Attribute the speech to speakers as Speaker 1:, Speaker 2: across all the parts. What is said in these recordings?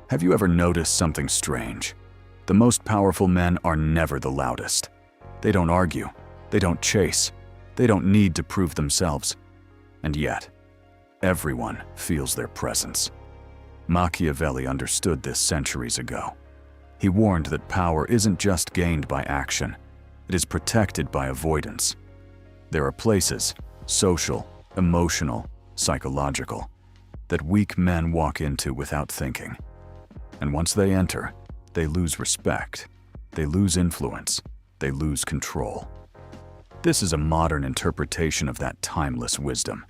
Speaker 1: Have you ever noticed something strange? The most powerful men are never the loudest. They don't argue. They don't chase. They don't need to prove themselves. And yet, everyone feels their presence. Machiavelli understood this centuries ago. He warned that power isn't just gained by action. It is protected by avoidance. There are places, social, emotional, psychological, that weak men walk into without thinking. And once they enter, they lose respect, they lose influence, they lose control. This is a modern interpretation of that timeless wisdom.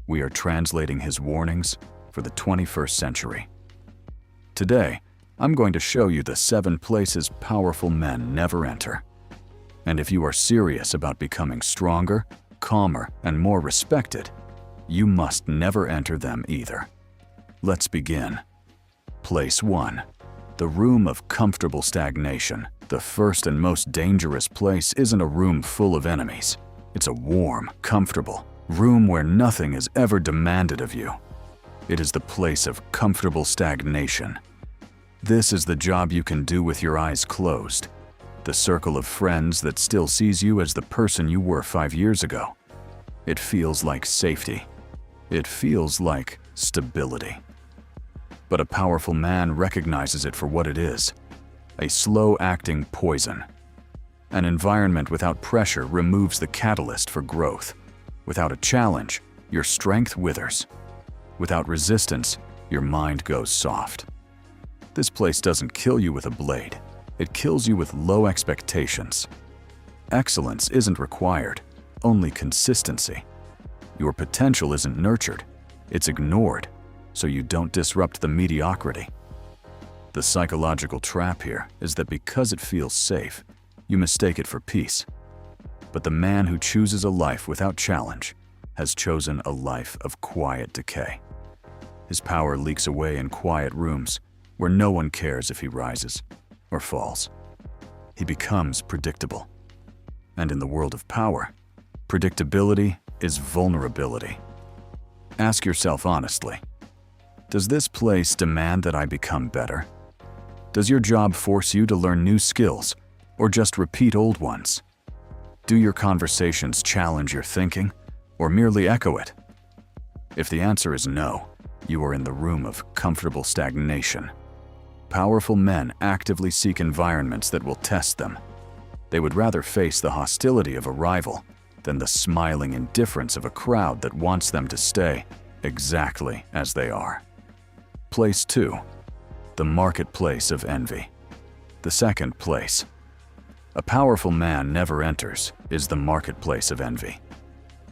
Speaker 1: We are translating his warnings for the 21st century. Today, I'm going to show you the 7 places powerful men never enter. And if you are serious about becoming stronger, calmer, and more respected, you must never enter them either. Let's begin. Place 1. The room of comfortable stagnation. The first and most dangerous place isn't a room full of enemies. It's a warm, comfortable room where nothing is ever demanded of you. It is the place of comfortable stagnation. This is the job you can do with your eyes closed. The circle of friends that still sees you as the person you were 5 years ago. It feels like safety. It feels like stability. But a powerful man recognizes it for what it is: a slow-acting poison. An environment without pressure removes the catalyst for growth. Without a challenge, your strength withers. Without resistance, your mind goes soft. This place doesn't kill you with a blade. It kills you with low expectations. Excellence isn't required, only consistency. Your potential isn't nurtured, it's ignored, so you don't disrupt the mediocrity. The psychological trap here is that because it feels safe, you mistake it for peace. But the man who chooses a life without challenge has chosen a life of quiet decay. His power leaks away in quiet rooms where no one cares if he rises or falls. He becomes predictable. And in the world of power, predictability is vulnerability. Ask yourself honestly, does this place demand that I become better? Does your job force you to learn new skills or just repeat old ones? Do your conversations challenge your thinking or merely echo it? If the answer is no, you are in the room of comfortable stagnation. Powerful men actively seek environments that will test them. They would rather face the hostility of a rival than the smiling indifference of a crowd that wants them to stay exactly as they are. Place 2. The marketplace of envy. The second place a powerful man never enters is the marketplace of envy.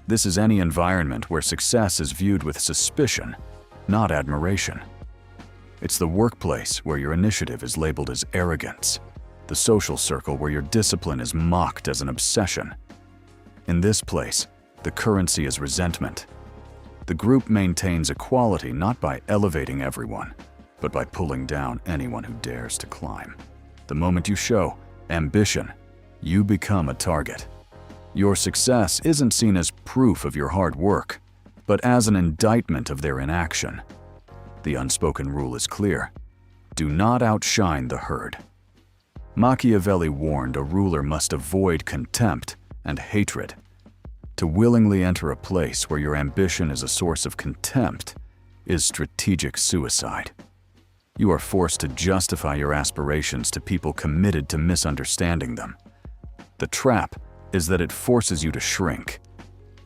Speaker 1: This is any environment where success is viewed with suspicion, not admiration. It's the workplace where your initiative is labeled as arrogance, the social circle where your discipline is mocked as an obsession. In this place, the currency is resentment. The group maintains equality not by elevating everyone, but by pulling down anyone who dares to climb. The moment you show ambition, you become a target. Your success isn't seen as proof of your hard work, but as an indictment of their inaction. The unspoken rule is clear: do not outshine the herd. Machiavelli warned a ruler must avoid contempt and hatred. To willingly enter a place where your ambition is a source of contempt is strategic suicide. You are forced to justify your aspirations to people committed to misunderstanding them. The trap is that it forces you to shrink.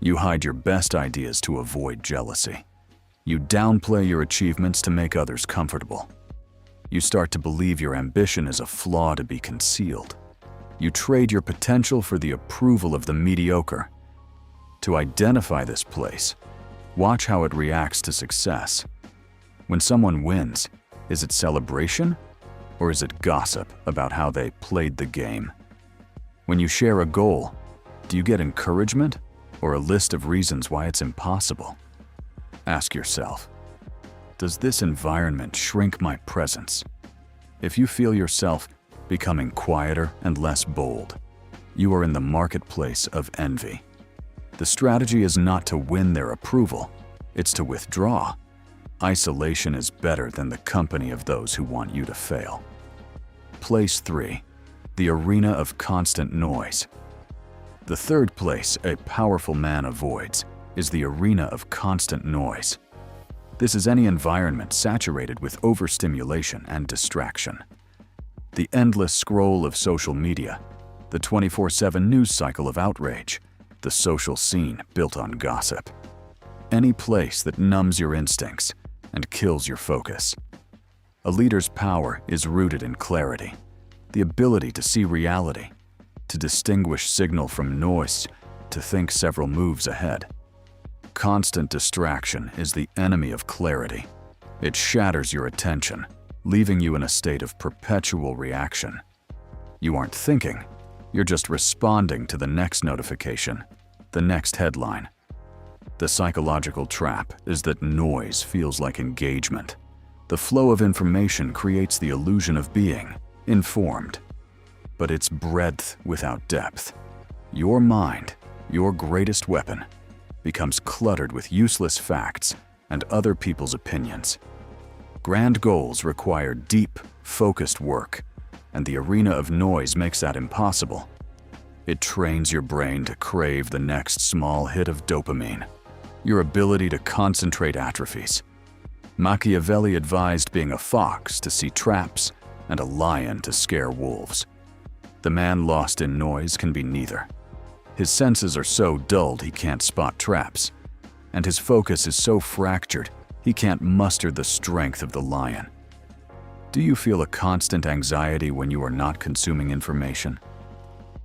Speaker 1: You hide your best ideas to avoid jealousy. You downplay your achievements to make others comfortable. You start to believe your ambition is a flaw to be concealed. You trade your potential for the approval of the mediocre. To identify this place, watch how it reacts to success. When someone wins, is it celebration or is it gossip about how they played the game? When you share a goal, do you get encouragement or a list of reasons why it's impossible? Ask yourself, does this environment shrink my presence? If you feel yourself becoming quieter and less bold, you are in the marketplace of envy. The strategy is not to win their approval, it's to withdraw. Isolation is better than the company of those who want you to fail. Place 3. The arena of constant noise. The third place a powerful man avoids is the arena of constant noise. This is any environment saturated with overstimulation and distraction. The endless scroll of social media, the 24/7 news cycle of outrage, the social scene built on gossip. Any place that numbs your instincts and kills your focus. A leader's power is rooted in clarity, the ability to see reality, to distinguish signal from noise, to think several moves ahead. Constant distraction is the enemy of clarity. It shatters your attention, leaving you in a state of perpetual reaction. You aren't thinking, you're just responding to the next notification, the next headline. The psychological trap is that noise feels like engagement. The flow of information creates the illusion of being informed, but it's breadth without depth. Your mind, your greatest weapon, becomes cluttered with useless facts and other people's opinions. Grand goals require deep, focused work, and the arena of noise makes that impossible. It trains your brain to crave the next small hit of dopamine. Your ability to concentrate atrophies. Machiavelli advised being a fox to see traps and a lion to scare wolves. The man lost in noise can be neither. His senses are so dulled he can't spot traps, and his focus is so fractured he can't muster the strength of the lion. Do you feel a constant anxiety when you are not consuming information?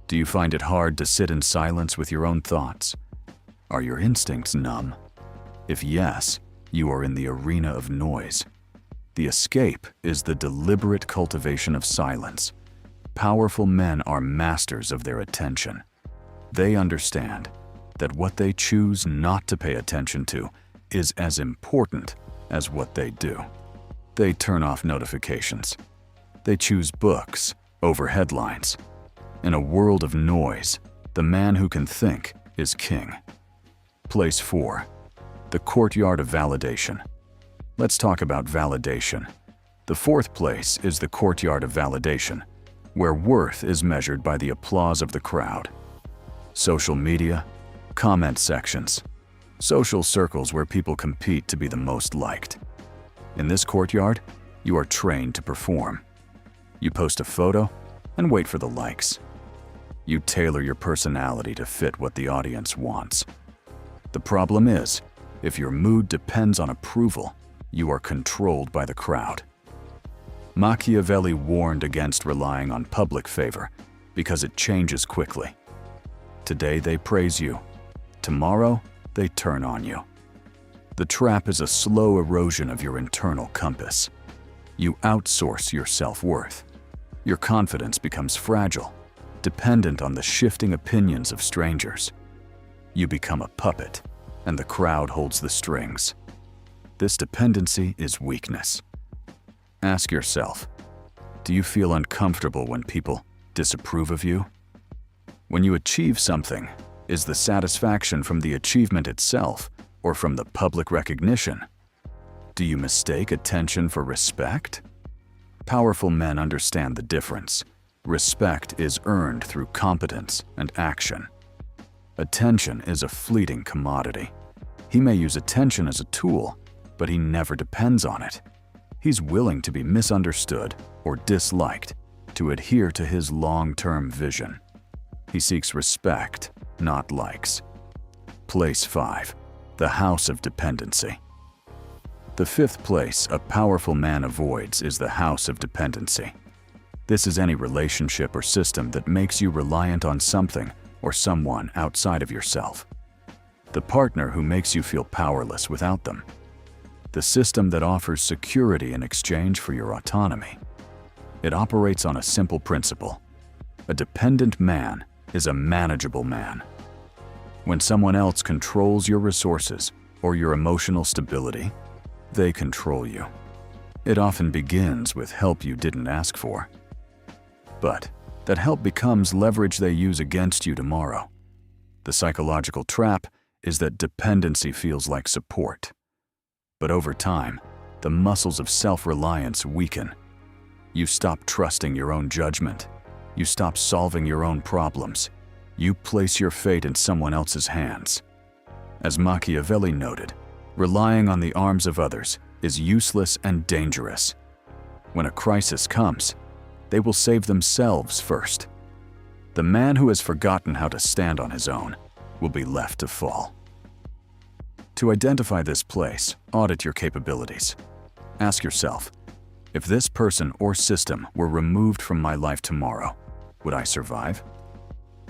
Speaker 1: Do you find it hard to sit in silence with your own thoughts? Are your instincts numb? If yes, you are in the arena of noise. The escape is the deliberate cultivation of silence. Powerful men are masters of their attention. They understand that what they choose not to pay attention to is as important as what they do. They turn off notifications. They choose books over headlines. In a world of noise, the man who can think is king. Place 4. The courtyard of validation. Let's talk about validation. The fourth place is the courtyard of validation, where worth is measured by the applause of the crowd. Social media, comment sections, social circles where people compete to be the most liked. In this courtyard, you are trained to perform. You post a photo and wait for the likes. You tailor your personality to fit what the audience wants. The problem is, if your mood depends on approval, you are controlled by the crowd. Machiavelli warned against relying on public favor because it changes quickly. Today they praise you. Tomorrow they turn on you. The trap is a slow erosion of your internal compass. You outsource your self-worth. Your confidence becomes fragile, dependent on the shifting opinions of strangers. You become a puppet, and the crowd holds the strings. This dependency is weakness. Ask yourself, do you feel uncomfortable when people disapprove of you? When you achieve something, is the satisfaction from the achievement itself or from the public recognition? Do you mistake attention for respect? Powerful men understand the difference. Respect is earned through competence and action. Attention is a fleeting commodity. He may use attention as a tool, but he never depends on it. He's willing to be misunderstood or disliked to adhere to his long-term vision. He seeks respect, not likes. Place 5. The house of dependency. The fifth place a powerful man avoids is the house of dependency. This is any relationship or system that makes you reliant on something or someone outside of yourself. The partner who makes you feel powerless without them. The system that offers security in exchange for your autonomy. It operates on a simple principle. A dependent man is a manageable man. When someone else controls your resources or your emotional stability, they control you. It often begins with help you didn't ask for. But that help becomes leverage they use against you tomorrow. The psychological trap is that dependency feels like support. But over time, the muscles of self-reliance weaken. You stop trusting your own judgment. You stop solving your own problems. You place your fate in someone else's hands. As Machiavelli noted, relying on the arms of others is useless and dangerous. When a crisis comes, they will save themselves first. The man who has forgotten how to stand on his own will be left to fall. To identify this place, audit your capabilities. Ask yourself, if this person or system were removed from my life tomorrow, would I survive?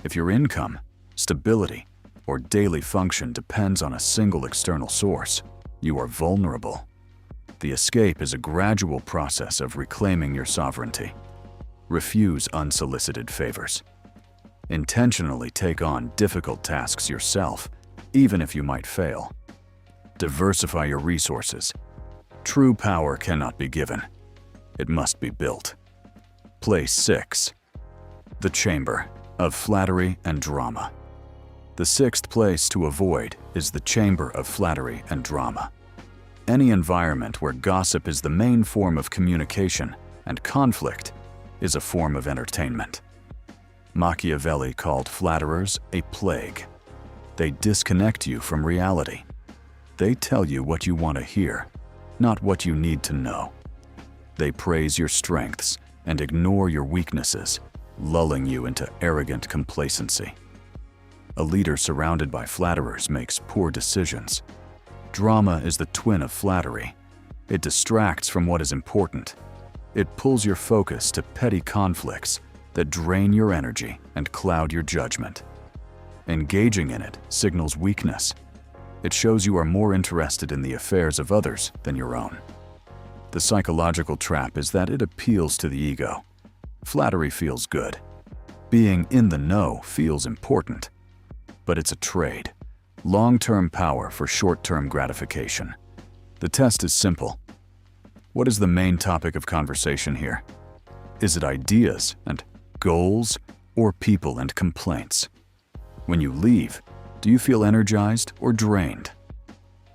Speaker 1: If your income, stability, or daily function depends on a single external source, you are vulnerable. The escape is a gradual process of reclaiming your sovereignty. Refuse unsolicited favors. Intentionally take on difficult tasks yourself, even if you might fail. Diversify your resources. True power cannot be given. It must be built. Place 6. The chamber of flattery and drama. The sixth place to avoid is the chamber of flattery and drama. Any environment where gossip is the main form of communication and conflict is a form of entertainment. Machiavelli called flatterers a plague. They disconnect you from reality. They tell you what you want to hear, not what you need to know. They praise your strengths and ignore your weaknesses, lulling you into arrogant complacency. A leader surrounded by flatterers makes poor decisions. Drama is the twin of flattery. It distracts from what is important. It pulls your focus to petty conflicts that drain your energy and cloud your judgment. Engaging in it signals weakness. It shows you are more interested in the affairs of others than your own. The psychological trap is that it appeals to the ego. Flattery feels good. Being in the know feels important. But it's a trade. Long-term power for short-term gratification. The test is simple. What is the main topic of conversation here? Is it ideas and goals, or people and complaints? When you leave, do you feel energized or drained?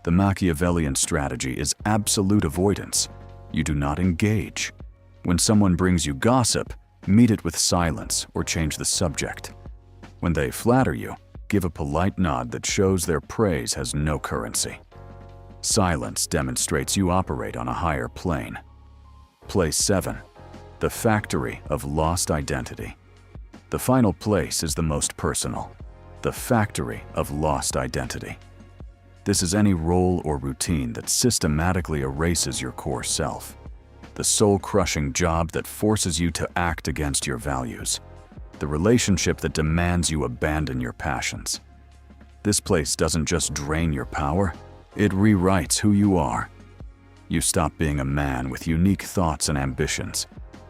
Speaker 1: The Machiavellian strategy is absolute avoidance. You do not engage. When someone brings you gossip, meet it with silence or change the subject. When they flatter you, give a polite nod that shows their praise has no currency. Silence demonstrates you operate on a higher plane. Place 7. The factory of lost identity. The final place is the most personal. The factory of lost identity. This is any role or routine that systematically erases your core self. The soul-crushing job that forces you to act against your values. The relationship that demands you abandon your passions. This place doesn't just drain your power, it rewrites who you are. You stop being a man with unique thoughts and ambitions.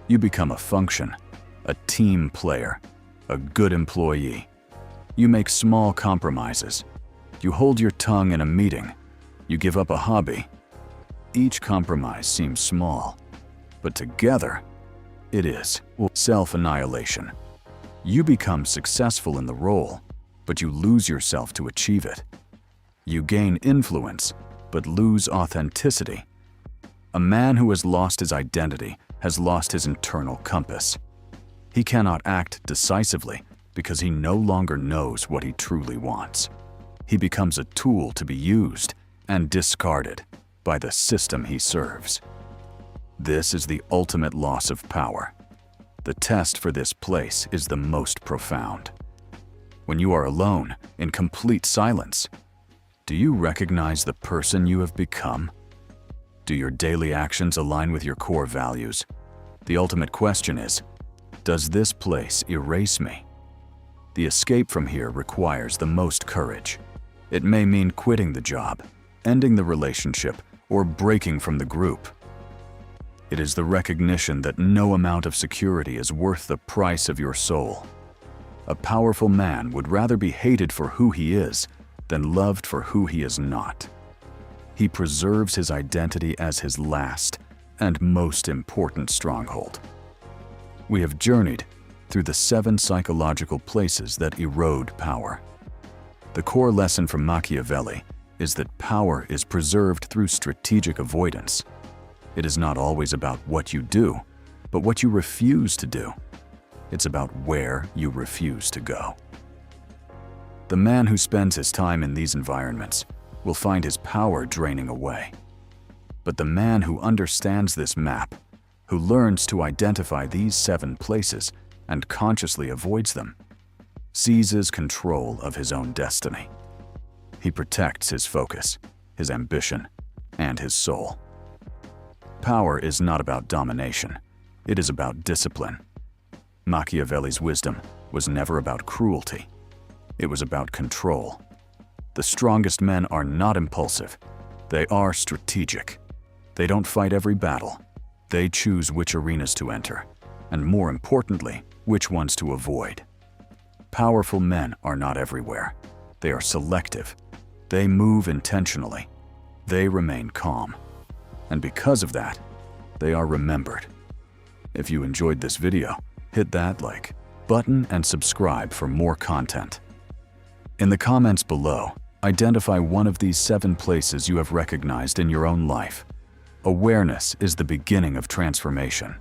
Speaker 1: You become a function, a team player, a good employee. You make small compromises. You hold your tongue in a meeting. You give up a hobby. Each compromise seems small, but together, it is self-annihilation. You become successful in the role, but you lose yourself to achieve it. You gain influence, but lose authenticity. A man who has lost his identity has lost his internal compass. He cannot act decisively because he no longer knows what he truly wants. He becomes a tool to be used and discarded by the system he serves. This is the ultimate loss of power. The test for this place is the most profound. When you are alone, in complete silence, do you recognize the person you have become? Do your daily actions align with your core values? The ultimate question is, does this place erase me? The escape from here requires the most courage. It may mean quitting the job, ending the relationship, or breaking from the group. It is the recognition that no amount of security is worth the price of your soul. A powerful man would rather be hated for who he is than loved for who he is not. He preserves his identity as his last and most important stronghold. We have journeyed through the 7 psychological places that erode power. The core lesson from Machiavelli is that power is preserved through strategic avoidance. It is not always about what you do, but what you refuse to do. It's about where you refuse to go. The man who spends his time in these environments will find his power draining away. But the man who understands this map, who learns to identify these 7 places and consciously avoids them, seizes control of his own destiny. He protects his focus, his ambition, and his soul. Power is not about domination. It is about discipline. Machiavelli's wisdom was never about cruelty. It was about control. The strongest men are not impulsive. They are strategic. They don't fight every battle. They choose which arenas to enter, and more importantly, which ones to avoid. Powerful men are not everywhere. They are selective. They move intentionally. They remain calm. And because of that, they are remembered. If you enjoyed this video, hit that like button and subscribe for more content. In the comments below, identify one of these 7 places you have recognized in your own life. Awareness is the beginning of transformation.